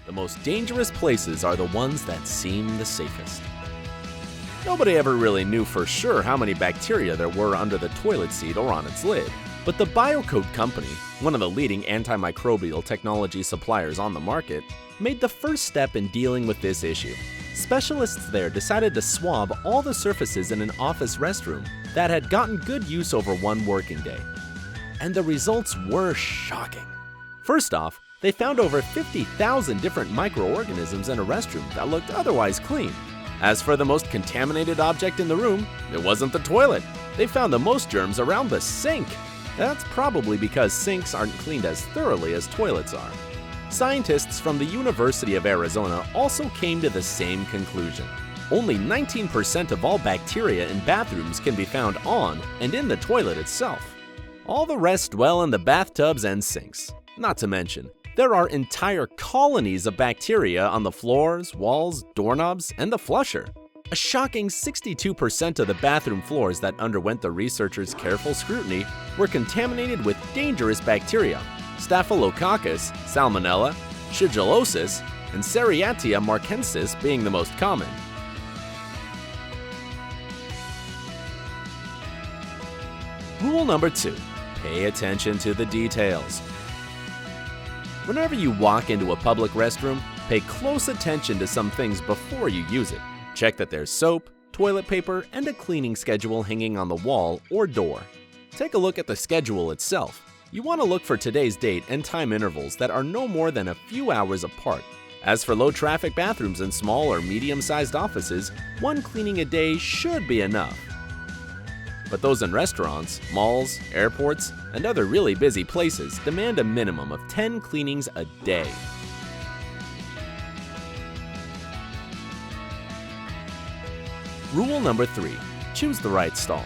the most dangerous places are the ones that seem the safest. Nobody ever really knew for sure how many bacteria there were under the toilet seat or on its lid, but the Biocoat Company, one of the leading antimicrobial technology suppliers on the market, made the first step in dealing with this issue. Specialists there decided to swab all the surfaces in an office restroom that had gotten good use over one working day. And the results were shocking. First off, they found over 50,000 different microorganisms in a restroom that looked otherwise clean. As for the most contaminated object in the room, it wasn't the toilet. They found the most germs around the sink. That's probably because sinks aren't cleaned as thoroughly as toilets are. Scientists from the University of Arizona also came to the same conclusion. Only 19% of all bacteria in bathrooms can be found on and in the toilet itself. All the rest dwell in the bathtubs and sinks. Not to mention, there are entire colonies of bacteria on the floors, walls, doorknobs, and the flusher. A shocking 62% of the bathroom floors that underwent the researchers' careful scrutiny were contaminated with dangerous bacteria, Staphylococcus, Salmonella, Shigellosis, and Serratia marchensis being the most common. Rule number 2. Pay attention to the details. Whenever you walk into a public restroom, pay close attention to some things before you use it. Check that there's soap, toilet paper, and a cleaning schedule hanging on the wall or door. Take a look at the schedule itself. You want to look for today's date and time intervals that are no more than a few hours apart. As for low-traffic bathrooms in small or medium-sized offices, one cleaning a day should be enough. But those in restaurants, malls, airports, and other really busy places demand a minimum of 10 cleanings a day. Rule number 3. Choose the right stall.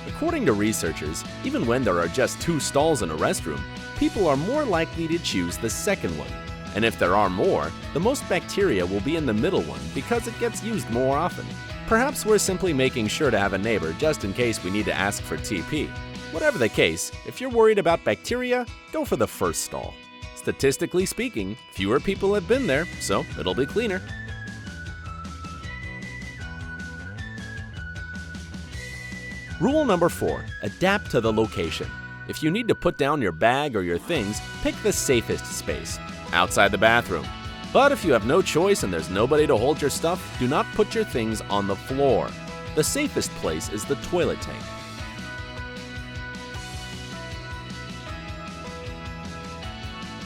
According to researchers, even when there are just 2 stalls in a restroom, people are more likely to choose the second one. And if there are more, the most bacteria will be in the middle one because it gets used more often. Perhaps we're simply making sure to have a neighbor just in case we need to ask for TP. Whatever the case, if you're worried about bacteria, go for the first stall. Statistically speaking, fewer people have been there, so it'll be cleaner. Rule number 4. Adapt to the location. If you need to put down your bag or your things, pick the safest space, outside the bathroom. But if you have no choice and there's nobody to hold your stuff, do not put your things on the floor. The safest place is the toilet tank.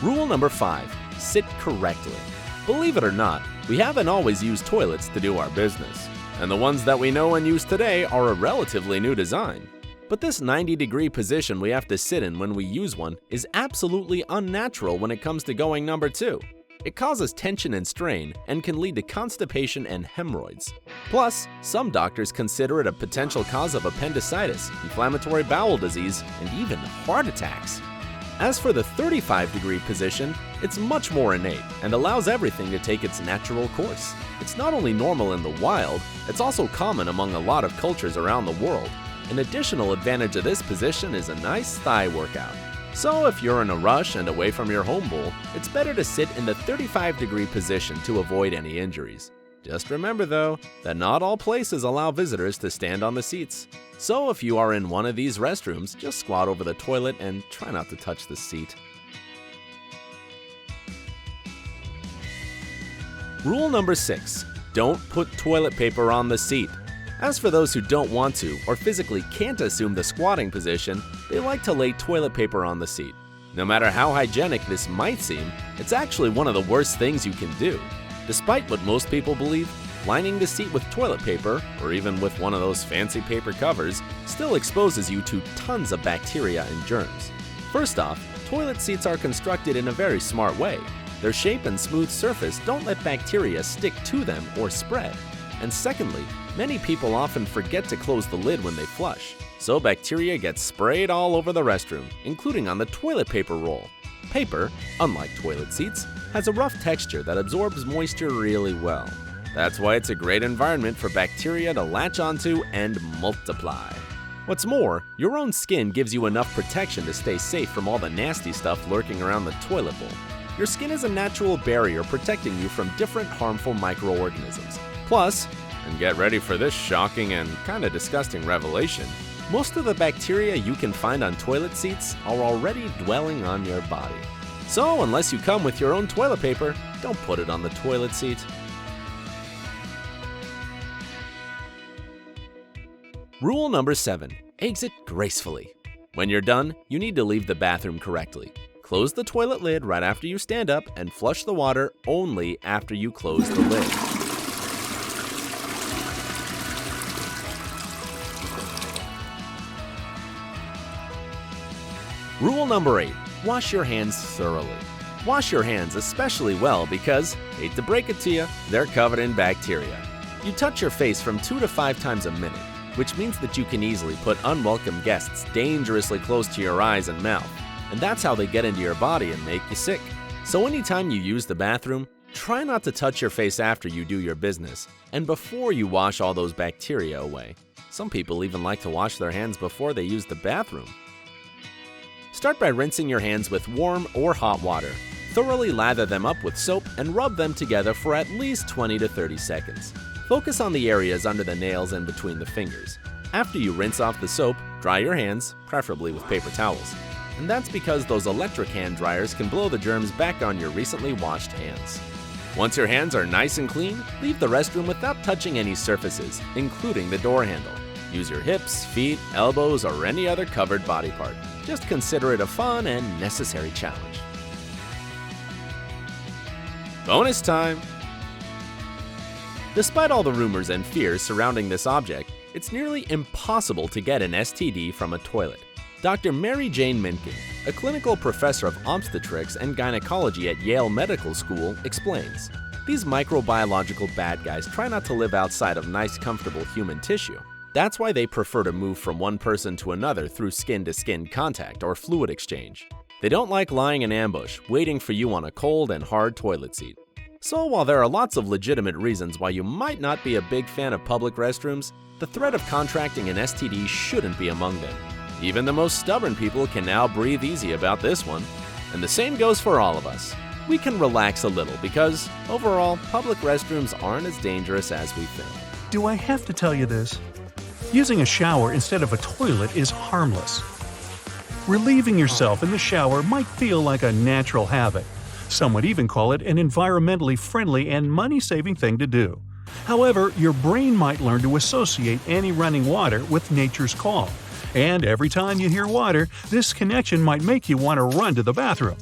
Rule number 5. Sit correctly. Believe it or not, we haven't always used toilets to do our business. And the ones that we know and use today are a relatively new design. But this 90-degree position we have to sit in when we use one is absolutely unnatural when it comes to going number 2. It causes tension and strain and can lead to constipation and hemorrhoids. Plus, some doctors consider it a potential cause of appendicitis, inflammatory bowel disease, and even heart attacks. As for the 35-degree position, it's much more innate and allows everything to take its natural course. It's not only normal in the wild, it's also common among a lot of cultures around the world. An additional advantage of this position is a nice thigh workout. So if you're in a rush and away from your home bowl, it's better to sit in the 35-degree position to avoid any injuries. Just remember though, that not all places allow visitors to stand on the seats. So if you are in one of these restrooms, just squat over the toilet and try not to touch the seat. Rule number 6. Don't put toilet paper on the seat. As for those who don't want to or physically can't assume the squatting position, they like to lay toilet paper on the seat. No matter how hygienic this might seem, it's actually one of the worst things you can do. Despite what most people believe, lining the seat with toilet paper, or even with one of those fancy paper covers, still exposes you to tons of bacteria and germs. First off, toilet seats are constructed in a very smart way. Their shape and smooth surface don't let bacteria stick to them or spread. And secondly, many people often forget to close the lid when they flush, so bacteria get sprayed all over the restroom, including on the toilet paper roll. Paper, unlike toilet seats, has a rough texture that absorbs moisture really well. That's why it's a great environment for bacteria to latch onto and multiply. What's more, your own skin gives you enough protection to stay safe from all the nasty stuff lurking around the toilet bowl. Your skin is a natural barrier protecting you from different harmful microorganisms. Plus, and get ready for this shocking and kinda disgusting revelation, most of the bacteria you can find on toilet seats are already dwelling on your body. So, unless you come with your own toilet paper, don't put it on the toilet seat. Rule number 7. Exit gracefully. When you're done, you need to leave the bathroom correctly. Close the toilet lid right after you stand up and flush the water only after you close the lid. Rule number 8. Wash your hands thoroughly. Wash your hands especially well because, hate to break it to you, they're covered in bacteria. You touch your face from 2 to 5 times a minute, which means that you can easily put unwelcome guests dangerously close to your eyes and mouth, and that's how they get into your body and make you sick. So anytime you use the bathroom, try not to touch your face after you do your business, and before you wash all those bacteria away. Some people even like to wash their hands before they use the bathroom. Start by rinsing your hands with warm or hot water. Thoroughly lather them up with soap and rub them together for at least 20 to 30 seconds. Focus on the areas under the nails and between the fingers. After you rinse off the soap, dry your hands, preferably with paper towels. And that's because those electric hand dryers can blow the germs back on your recently washed hands. Once your hands are nice and clean, leave the restroom without touching any surfaces, including the door handle. Use your hips, feet, elbows, or any other covered body part. Just consider it a fun and necessary challenge. Bonus time! Despite all the rumors and fears surrounding this object, it's nearly impossible to get an STD from a toilet. Dr. Mary Jane Minkin, a clinical professor of obstetrics and gynecology at Yale Medical School, explains, these microbiological bad guys try not to live outside of nice, comfortable human tissue. That's why they prefer to move from one person to another through skin-to-skin contact or fluid exchange. They don't like lying in ambush, waiting for you on a cold and hard toilet seat. So while there are lots of legitimate reasons why you might not be a big fan of public restrooms, the threat of contracting an STD shouldn't be among them. Even the most stubborn people can now breathe easy about this one. And the same goes for all of us. We can relax a little because, overall, public restrooms aren't as dangerous as we think. Do I have to tell you this? Using a shower instead of a toilet is harmless. Relieving yourself in the shower might feel like a natural habit. Some would even call it an environmentally friendly and money-saving thing to do. However, your brain might learn to associate any running water with nature's call. And every time you hear water, this connection might make you want to run to the bathroom.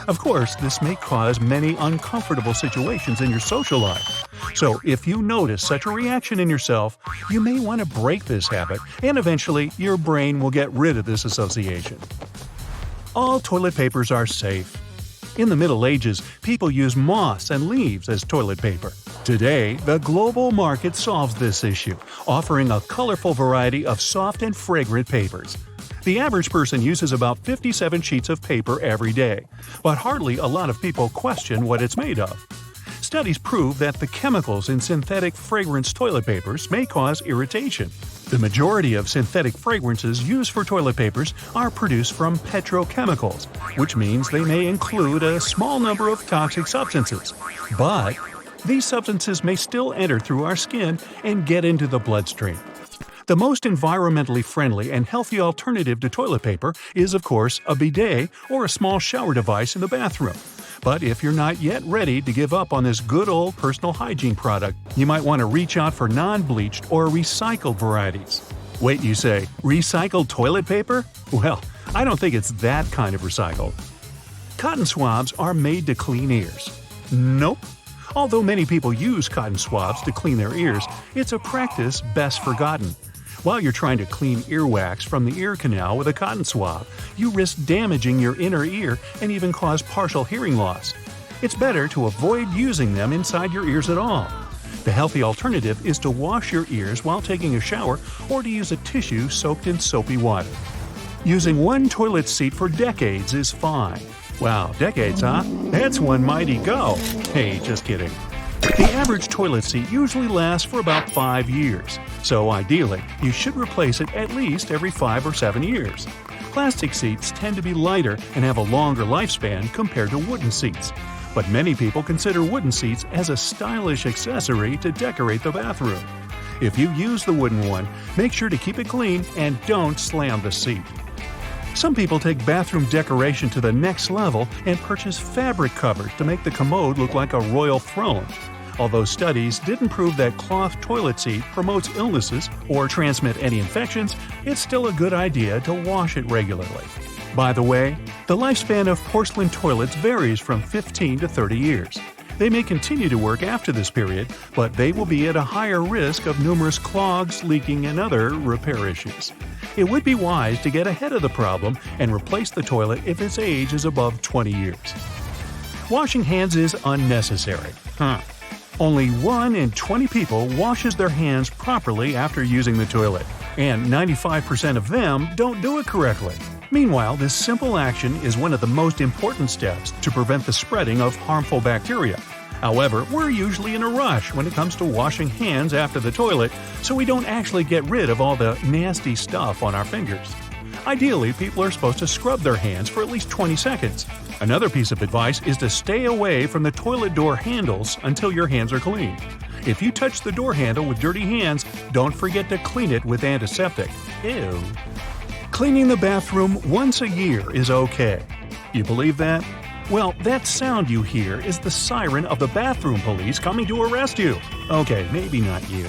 Of course, this may cause many uncomfortable situations in your social life. So if you notice such a reaction in yourself, you may want to break this habit, and eventually your brain will get rid of this association. All toilet papers are safe. In the Middle Ages, people used moss and leaves as toilet paper. Today, the global market solves this issue, offering a colorful variety of soft and fragrant papers. The average person uses about 57 sheets of paper every day, but hardly a lot of people question what it's made of. Studies prove that the chemicals in synthetic fragrance toilet papers may cause irritation. The majority of synthetic fragrances used for toilet papers are produced from petrochemicals, which means they may include a small number of toxic substances. But these substances may still enter through our skin and get into the bloodstream. The most environmentally friendly and healthy alternative to toilet paper is, of course, a bidet or a small shower device in the bathroom. But if you're not yet ready to give up on this good old personal hygiene product, you might want to reach out for non-bleached or recycled varieties. Wait, you say, recycled toilet paper? Well, I don't think it's that kind of recycled. Cotton swabs are made to clean ears. Nope. Although many people use cotton swabs to clean their ears, it's a practice best forgotten. While you're trying to clean earwax from the ear canal with a cotton swab, you risk damaging your inner ear and even cause partial hearing loss. It's better to avoid using them inside your ears at all. The healthy alternative is to wash your ears while taking a shower or to use a tissue soaked in soapy water. Using one toilet seat for decades is fine. Wow, decades, huh? That's one mighty go. Hey, just kidding. The average toilet seat usually lasts for about 5 years, so ideally, you should replace it at least every 5 or 7 years. Plastic seats tend to be lighter and have a longer lifespan compared to wooden seats. But many people consider wooden seats as a stylish accessory to decorate the bathroom. If you use the wooden one, make sure to keep it clean and don't slam the seat. Some people take bathroom decoration to the next level and purchase fabric covers to make the commode look like a royal throne. Although studies didn't prove that cloth toilet seat promotes illnesses or transmit any infections, it's still a good idea to wash it regularly. By the way, the lifespan of porcelain toilets varies from 15 to 30 years. They may continue to work after this period, but they will be at a higher risk of numerous clogs, leaking, and other repair issues. It would be wise to get ahead of the problem and replace the toilet if its age is above 20 years. Washing hands is unnecessary. Only 1 in 20 people washes their hands properly after using the toilet, and 95% of them don't do it correctly. Meanwhile, this simple action is one of the most important steps to prevent the spreading of harmful bacteria. However, we're usually in a rush when it comes to washing hands after the toilet, so we don't actually get rid of all the nasty stuff on our fingers. Ideally, people are supposed to scrub their hands for at least 20 seconds. Another piece of advice is to stay away from the toilet door handles until your hands are clean. If you touch the door handle with dirty hands, don't forget to clean it with antiseptic. Ew. Cleaning the bathroom once a year is okay. You believe that? Well, that sound you hear is the siren of the bathroom police coming to arrest you. Okay, maybe not you.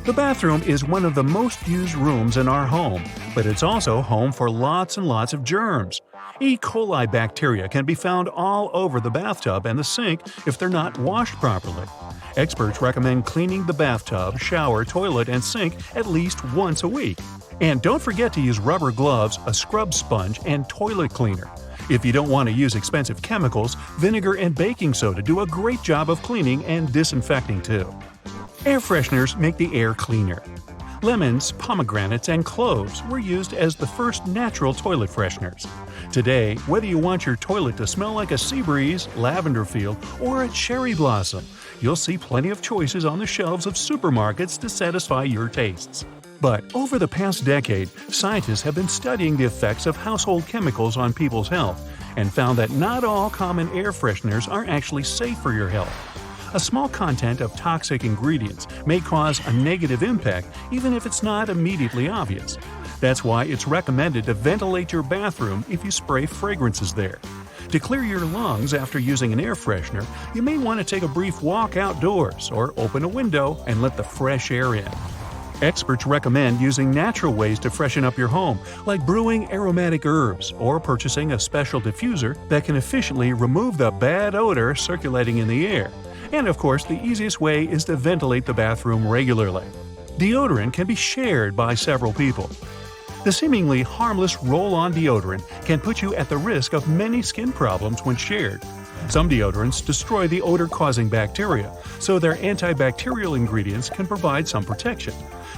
The bathroom is one of the most used rooms in our home, but it's also home for lots and lots of germs. E. coli bacteria can be found all over the bathtub and the sink if they're not washed properly. Experts recommend cleaning the bathtub, shower, toilet, and sink at least once a week. And don't forget to use rubber gloves, a scrub sponge, and toilet cleaner. If you don't want to use expensive chemicals, vinegar and baking soda do a great job of cleaning and disinfecting too. Air fresheners make the air cleaner. Lemons, pomegranates, and cloves were used as the first natural toilet fresheners. Today, whether you want your toilet to smell like a sea breeze, lavender field, or a cherry blossom, you'll see plenty of choices on the shelves of supermarkets to satisfy your tastes. But over the past decade, scientists have been studying the effects of household chemicals on people's health and found that not all common air fresheners are actually safe for your health. A small content of toxic ingredients may cause a negative impact even if it's not immediately obvious. That's why it's recommended to ventilate your bathroom if you spray fragrances there. To clear your lungs after using an air freshener, you may want to take a brief walk outdoors or open a window and let the fresh air in. Experts recommend using natural ways to freshen up your home, like brewing aromatic herbs or purchasing a special diffuser that can efficiently remove the bad odor circulating in the air. And of course, the easiest way is to ventilate the bathroom regularly. Deodorant can be shared by several people. The seemingly harmless roll-on deodorant can put you at the risk of many skin problems when shared. Some deodorants destroy the odor-causing bacteria, so their antibacterial ingredients can provide some protection.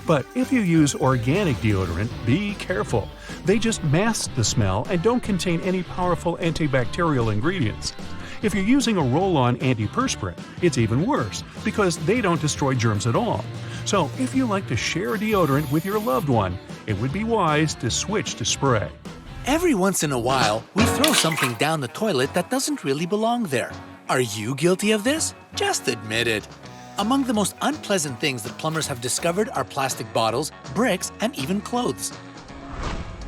But if you use organic deodorant, be careful. They just mask the smell and don't contain any powerful antibacterial ingredients. If you're using a roll-on antiperspirant, it's even worse because they don't destroy germs at all. So if you like to share a deodorant with your loved one, it would be wise to switch to spray. Every once in a while, we throw something down the toilet that doesn't really belong there. Are you guilty of this? Just admit it. Among the most unpleasant things that plumbers have discovered are plastic bottles, bricks, and even clothes.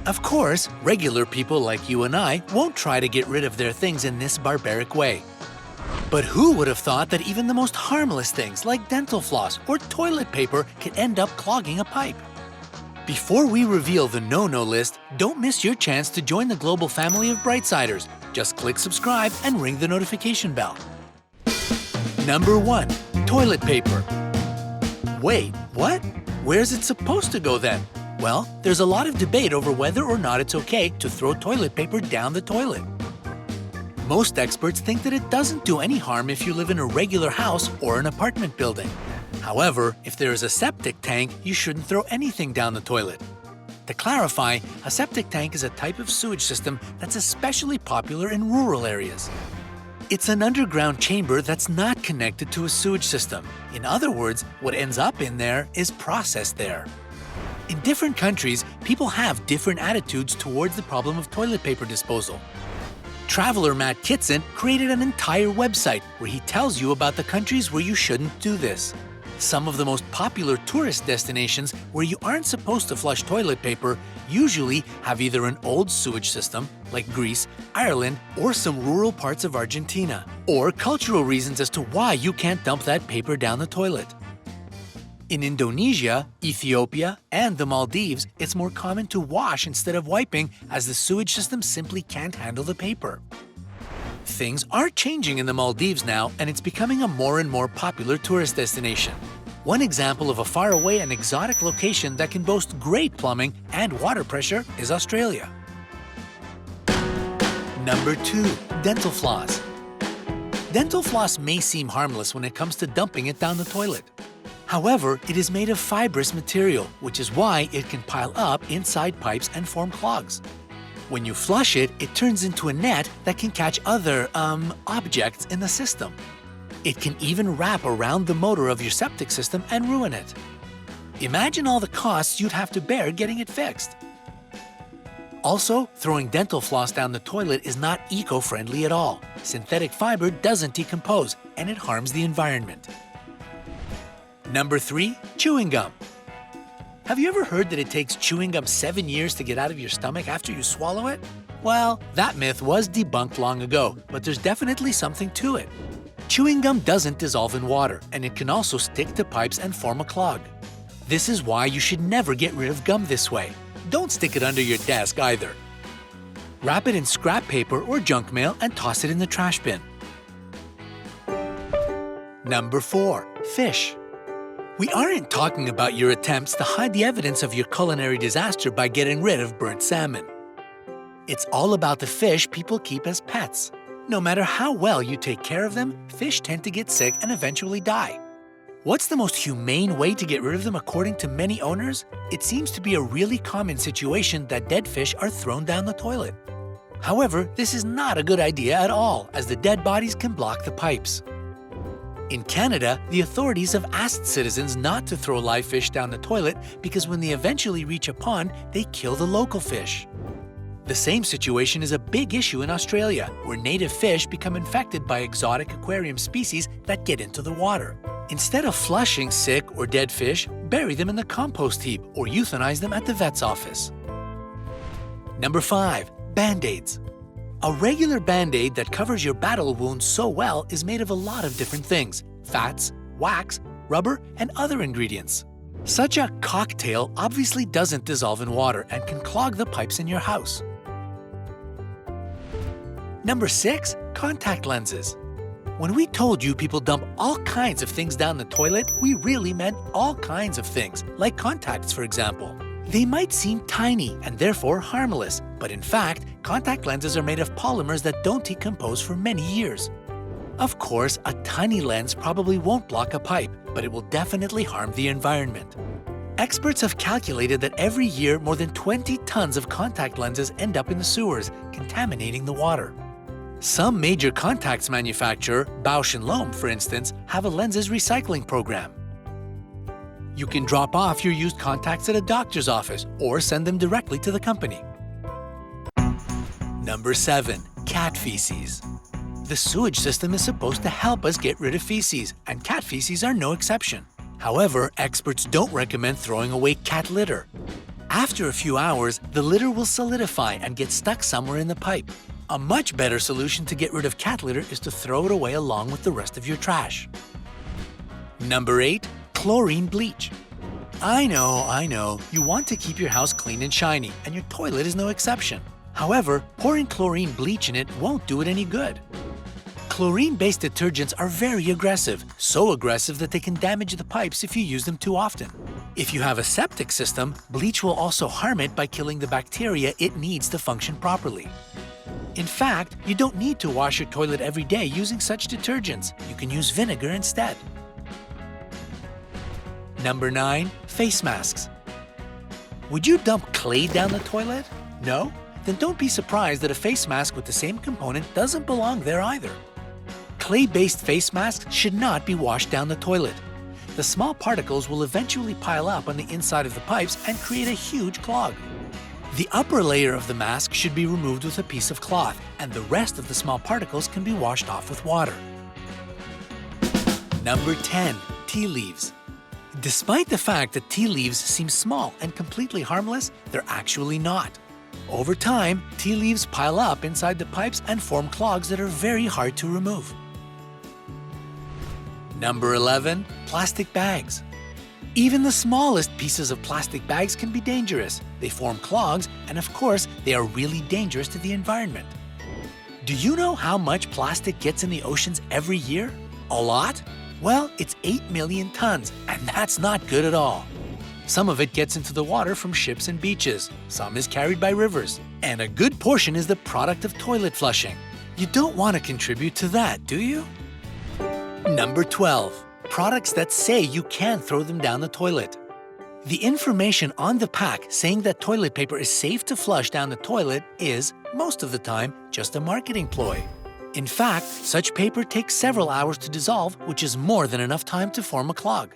Of course, regular people like you and I won't try to get rid of their things in this barbaric way. But who would have thought that even the most harmless things like dental floss or toilet paper could end up clogging a pipe? Before we reveal the no-no list, don't miss your chance to join the global family of Brightsiders. Just click subscribe and ring the notification bell. Number 1. Toilet paper. Wait, what? Where's it supposed to go then? Well, there's a lot of debate over whether or not it's okay to throw toilet paper down the toilet. Most experts think that it doesn't do any harm if you live in a regular house or an apartment building. However, if there is a septic tank, you shouldn't throw anything down the toilet. To clarify, a septic tank is a type of sewage system that's especially popular in rural areas. It's an underground chamber that's not connected to a sewage system. In other words, what ends up in there is processed there. In different countries, people have different attitudes towards the problem of toilet paper disposal. Traveler Matt Kitson created an entire website where he tells you about the countries where you shouldn't do this. Some of the most popular tourist destinations where you aren't supposed to flush toilet paper usually have either an old sewage system, like Greece, Ireland, or some rural parts of Argentina, or cultural reasons as to why you can't dump that paper down the toilet. In Indonesia, Ethiopia, and the Maldives, it's more common to wash instead of wiping as the sewage system simply can't handle the paper. Things are changing in the Maldives now, and it's becoming a more and more popular tourist destination. One example of a faraway and exotic location that can boast great plumbing and water pressure is Australia. Number 2. Dental floss. Dental floss may seem harmless when it comes to dumping it down the toilet. However, it is made of fibrous material, which is why it can pile up inside pipes and form clogs. When you flush it, it turns into a net that can catch other, objects in the system. It can even wrap around the motor of your septic system and ruin it. Imagine all the costs you'd have to bear getting it fixed. Also, throwing dental floss down the toilet is not eco-friendly at all. Synthetic fiber doesn't decompose, and it harms the environment. Number 3. Chewing gum. Have you ever heard that it takes chewing gum 7 years to get out of your stomach after you swallow it? Well, that myth was debunked long ago, but there's definitely something to it. Chewing gum doesn't dissolve in water, and it can also stick to pipes and form a clog. This is why you should never get rid of gum this way. Don't stick it under your desk either. Wrap it in scrap paper or junk mail and toss it in the trash bin. Number 4. Fish. We aren't talking about your attempts to hide the evidence of your culinary disaster by getting rid of burnt salmon. It's all about the fish people keep as pets. No matter how well you take care of them, fish tend to get sick and eventually die. What's the most humane way to get rid of them according to many owners? It seems to be a really common situation that dead fish are thrown down the toilet. However, this is not a good idea at all, as the dead bodies can block the pipes. In Canada, the authorities have asked citizens not to throw live fish down the toilet because when they eventually reach a pond, they kill the local fish. The same situation is a big issue in Australia, where native fish become infected by exotic aquarium species that get into the water. Instead of flushing sick or dead fish, bury them in the compost heap or euthanize them at the vet's office. Number 5. Band-Aids. A regular Band-Aid that covers your battle wound so well is made of a lot of different things: fats, wax, rubber, and other ingredients. Such a cocktail obviously doesn't dissolve in water and can clog the pipes in your house. Number 6. Contact lenses. When we told you people dump all kinds of things down the toilet, we really meant all kinds of things, like contacts, for example. They might seem tiny and therefore harmless, but in fact, contact lenses are made of polymers that don't decompose for many years. Of course, a tiny lens probably won't block a pipe, but it will definitely harm the environment. Experts have calculated that every year more than 20 tons of contact lenses end up in the sewers, contaminating the water. Some major contacts manufacturer, Bausch & Lomb for instance, have a lenses recycling program. You can drop off your used contacts at a doctor's office or send them directly to the company. Number 7. Cat feces. The sewage system is supposed to help us get rid of feces, and cat feces are no exception. However, experts don't recommend throwing away cat litter. After a few hours, the litter will solidify and get stuck somewhere in the pipe. A much better solution to get rid of cat litter is to throw it away along with the rest of your trash. Number 8. Chlorine bleach. I know, you want to keep your house clean and shiny, and your toilet is no exception. However, pouring chlorine bleach in it won't do it any good. Chlorine-based detergents are very aggressive, so aggressive that they can damage the pipes if you use them too often. If you have a septic system, bleach will also harm it by killing the bacteria it needs to function properly. In fact, you don't need to wash your toilet every day using such detergents. You can use vinegar instead. Number 9. Face masks. Would you dump clay down the toilet? No? Then don't be surprised that a face mask with the same component doesn't belong there either. Clay-based face masks should not be washed down the toilet. the small particles will eventually pile up on the inside of the pipes and create a huge clog. The upper layer of the mask should be removed with a piece of cloth, and the rest of the small particles can be washed off with water. Number 10. Tea leaves. Despite the fact that tea leaves seem small and completely harmless, they're actually not. Over time, tea leaves pile up inside the pipes and form clogs that are very hard to remove. Number 11. Plastic bags. Even the smallest pieces of plastic bags can be dangerous. They form clogs, and of course, they are really dangerous to the environment. Do you know how much plastic gets in the oceans every year? A lot? Well, it's 8 million tons, and that's not good at all. Some of it gets into the water from ships and beaches, some is carried by rivers, and a good portion is the product of toilet flushing. You don't want to contribute to that, do you? Number 12. Products that say you can throw them down the toilet. The information on the pack saying that toilet paper is safe to flush down the toilet is, most of the time, just a marketing ploy. In fact, such paper takes several hours to dissolve, which is more than enough time to form a clog.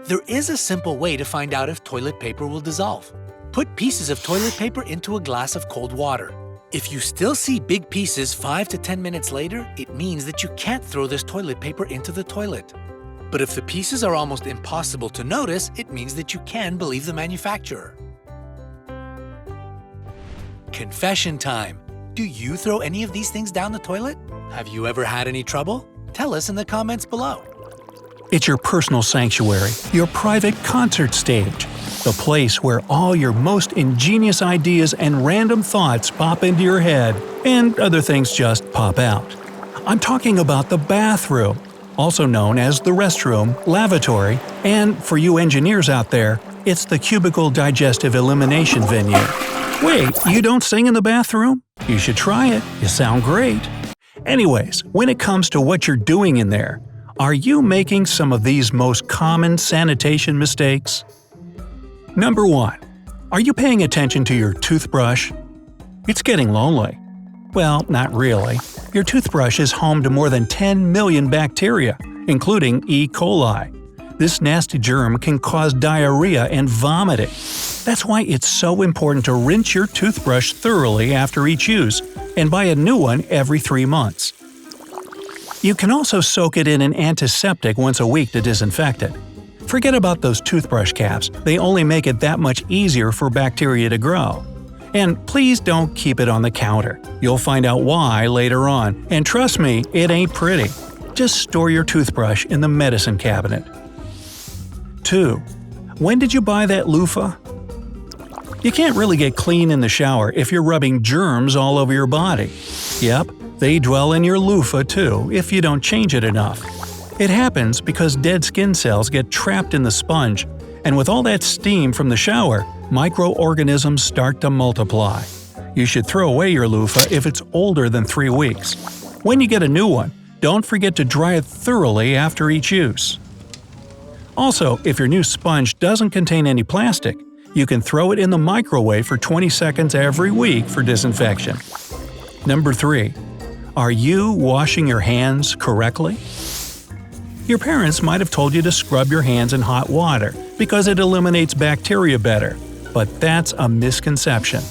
There is a simple way to find out if toilet paper will dissolve. Put pieces of toilet paper into a glass of cold water. If you still see big pieces 5 to 10 minutes later, it means that you can't throw this toilet paper into the toilet. But if the pieces are almost impossible to notice, it means that you can believe the manufacturer. Confession time. Do you throw any of these things down the toilet? Have you ever had any trouble? Tell us in the comments below. It's your personal sanctuary, your private concert stage, the place where all your most ingenious ideas and random thoughts pop into your head, and other things just pop out. I'm talking about the bathroom, also known as the restroom, lavatory, and for you engineers out there, it's the cubicle digestive elimination venue. Wait, you don't sing in the bathroom? You should try it. You sound great. Anyways, when it comes to what you're doing in there, are you making some of these most common sanitation mistakes? Number 1. Are you paying attention to your toothbrush? It's getting lonely. Well, not really. Your toothbrush is home to more than 10 million bacteria, including E. coli. This nasty germ can cause diarrhea and vomiting. That's why it's so important to rinse your toothbrush thoroughly after each use and buy a new one every 3 months. You can also soak it in an antiseptic once a week to disinfect it. Forget about those toothbrush caps, they only make it that much easier for bacteria to grow. And please don't keep it on the counter. You'll find out why later on, and trust me, it ain't pretty. Just store your toothbrush in the medicine cabinet. 2. When did you buy that loofah? You can't really get clean in the shower if you're rubbing germs all over your body. Yep, they dwell in your loofah too if you don't change it enough. It happens because dead skin cells get trapped in the sponge, and with all that steam from the shower, microorganisms start to multiply. You should throw away your loofah if it's older than 3 weeks. When you get a new one, don't forget to dry it thoroughly after each use. Also, if your new sponge doesn't contain any plastic, you can throw it in the microwave for 20 seconds every week for disinfection. Number 3. Are you washing your hands correctly? Your parents might have told you to scrub your hands in hot water because it eliminates bacteria better, but that's a misconception.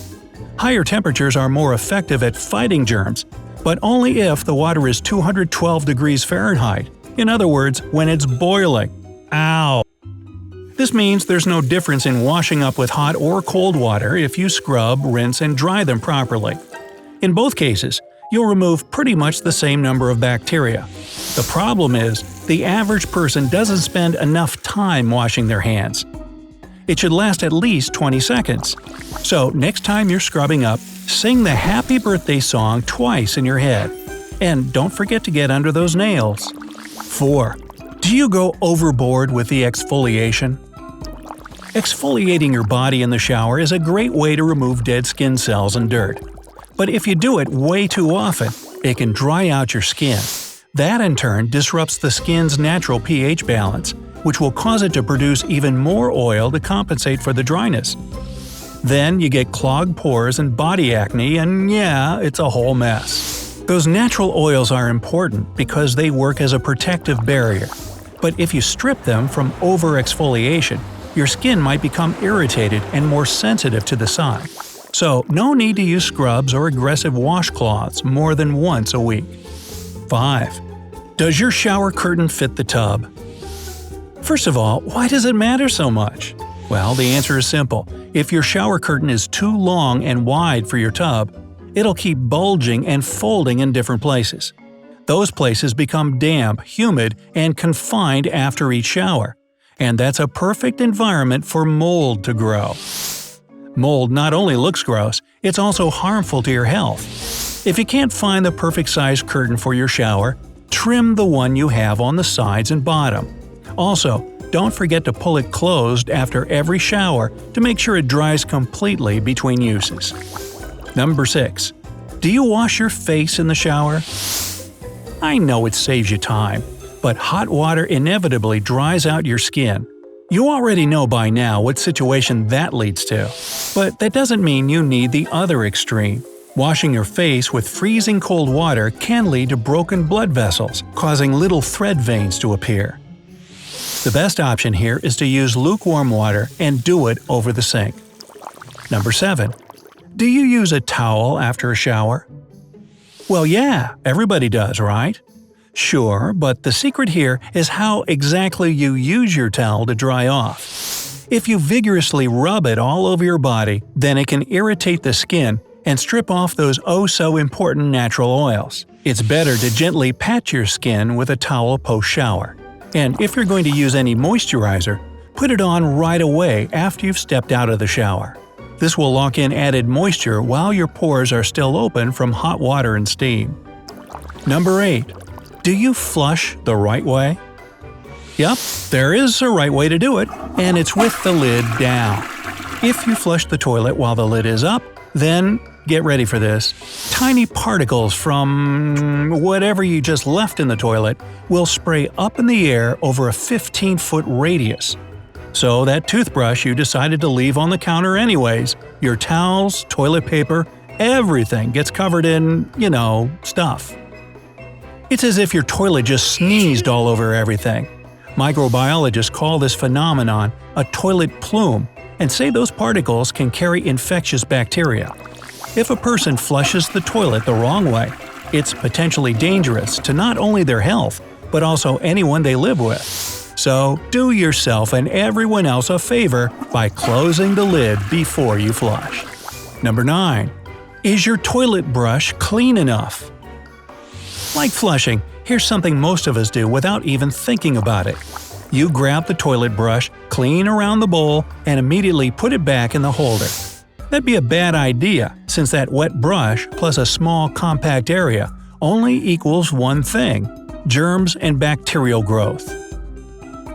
Higher temperatures are more effective at fighting germs, but only if the water is 212 degrees Fahrenheit. In other words, when it's boiling. Ow! This means there's no difference in washing up with hot or cold water if you scrub, rinse, and dry them properly. In both cases, you'll remove pretty much the same number of bacteria. The problem is, the average person doesn't spend enough time washing their hands. It should last at least 20 seconds. So next time you're scrubbing up, sing the happy birthday song twice in your head. And don't forget to get under those nails. 4. Do you go overboard with the exfoliation? Exfoliating your body in the shower is a great way to remove dead skin cells and dirt. But if you do it way too often, it can dry out your skin. That in turn disrupts the skin's natural pH balance, which will cause it to produce even more oil to compensate for the dryness. Then you get clogged pores and body acne, and yeah, it's a whole mess. Those natural oils are important because they work as a protective barrier. But if you strip them from over-exfoliation, your skin might become irritated and more sensitive to the sun. So, no need to use scrubs or aggressive washcloths more than once a week. 5. Does your shower curtain fit the tub? First of all, why does it matter so much? Well, the answer is simple. If your shower curtain is too long and wide for your tub, it'll keep bulging and folding in different places. Those places become damp, humid, and confined after each shower. And that's a perfect environment for mold to grow. Mold not only looks gross, it's also harmful to your health. If you can't find the perfect size curtain for your shower, trim the one you have on the sides and bottom. Also, don't forget to pull it closed after every shower to make sure it dries completely between uses. Number 6. Do you wash your face in the shower? I know it saves you time, but hot water inevitably dries out your skin. You already know by now what situation that leads to, but that doesn't mean you need the other extreme. Washing your face with freezing cold water can lead to broken blood vessels, causing little thread veins to appear. The best option here is to use lukewarm water and do it over the sink. Number 7. Do you use a towel after a shower? Well, yeah, everybody does, right? Sure, but the secret here is how exactly you use your towel to dry off. If you vigorously rub it all over your body, then it can irritate the skin and strip off those oh-so-important natural oils. It's better to gently pat your skin with a towel post-shower. And if you're going to use any moisturizer, put it on right away after you've stepped out of the shower. This will lock in added moisture while your pores are still open from hot water and steam. Number 8. Do you flush the right way? Yep, there is a right way to do it, and it's with the lid down. If you flush the toilet while the lid is up, then get ready for this. Tiny particles from whatever you just left in the toilet will spray up in the air over a 15-foot radius. So that toothbrush you decided to leave on the counter anyways, your towels, toilet paper, everything gets covered in, stuff. It's as if your toilet just sneezed all over everything. Microbiologists call this phenomenon a toilet plume and say those particles can carry infectious bacteria. If a person flushes the toilet the wrong way, it's potentially dangerous to not only their health, but also anyone they live with. So do yourself and everyone else a favor by closing the lid before you flush. Number 9. Is your toilet brush clean enough? Like flushing, here's something most of us do without even thinking about it. You grab the toilet brush, clean around the bowl, and immediately put it back in the holder. That'd be a bad idea, since that wet brush plus a small compact area only equals one thing: germs and bacterial growth.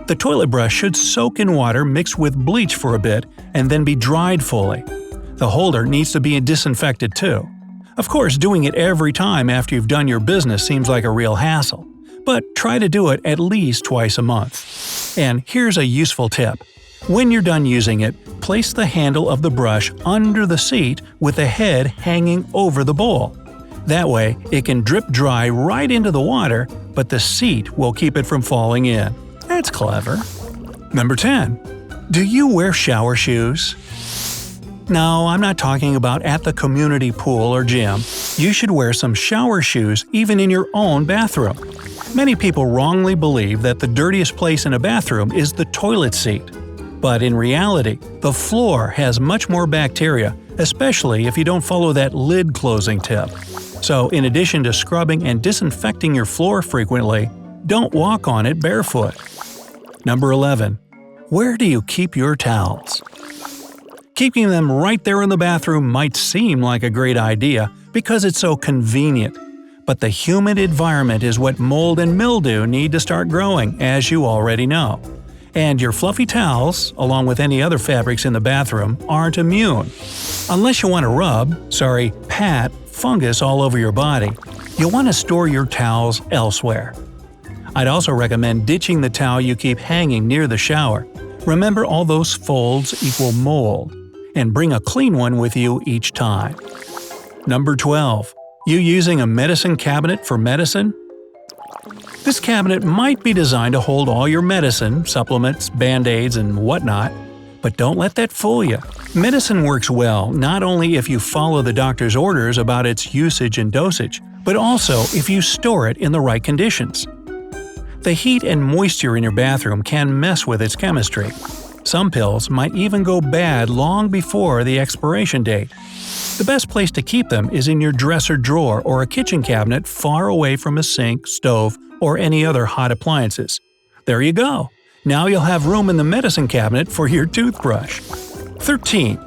The toilet brush should soak in water mixed with bleach for a bit and then be dried fully. The holder needs to be disinfected too. Of course, doing it every time after you've done your business seems like a real hassle, but try to do it at least twice a month. And here's a useful tip. When you're done using it, place the handle of the brush under the seat with the head hanging over the bowl. That way, it can drip dry right into the water, but the seat will keep it from falling in. That's clever. Number 10. Do you wear shower shoes? No, I'm not talking about at the community pool or gym. You should wear some shower shoes even in your own bathroom. Many people wrongly believe that the dirtiest place in a bathroom is the toilet seat. But in reality, the floor has much more bacteria, especially if you don't follow that lid closing tip. So in addition to scrubbing and disinfecting your floor frequently, don't walk on it barefoot. Number 11. Where do you keep your towels? Keeping them right there in the bathroom might seem like a great idea because it's so convenient. But the humid environment is what mold and mildew need to start growing, as you already know. And your fluffy towels, along with any other fabrics in the bathroom, aren't immune. Unless you want to pat fungus all over your body, you'll want to store your towels elsewhere. I'd also recommend ditching the towel you keep hanging near the shower. Remember, all those folds equal mold. And bring a clean one with you each time. Number 12. You using a medicine cabinet for medicine? This cabinet might be designed to hold all your medicine, supplements, band-aids, and whatnot. But don't let that fool you. Medicine works well not only if you follow the doctor's orders about its usage and dosage, but also if you store it in the right conditions. The heat and moisture in your bathroom can mess with its chemistry. Some pills might even go bad long before the expiration date. The best place to keep them is in your dresser drawer or a kitchen cabinet far away from a sink, stove, or any other hot appliances. There you go! Now you'll have room in the medicine cabinet for your toothbrush. 13.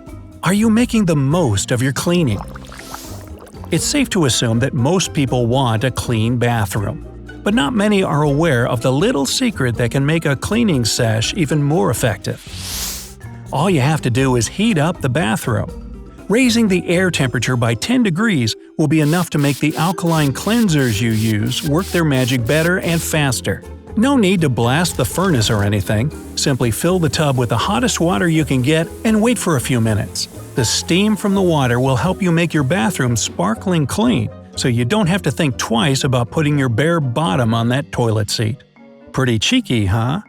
Are you making the most of your cleaning? It's safe to assume that most people want a clean bathroom. But not many are aware of the little secret that can make a cleaning sesh even more effective. All you have to do is heat up the bathroom. Raising the air temperature by 10 degrees will be enough to make the alkaline cleansers you use work their magic better and faster. No need to blast the furnace or anything. Simply fill the tub with the hottest water you can get and wait for a few minutes. The steam from the water will help you make your bathroom sparkling clean, so you don't have to think twice about putting your bare bottom on that toilet seat. Pretty cheeky, huh?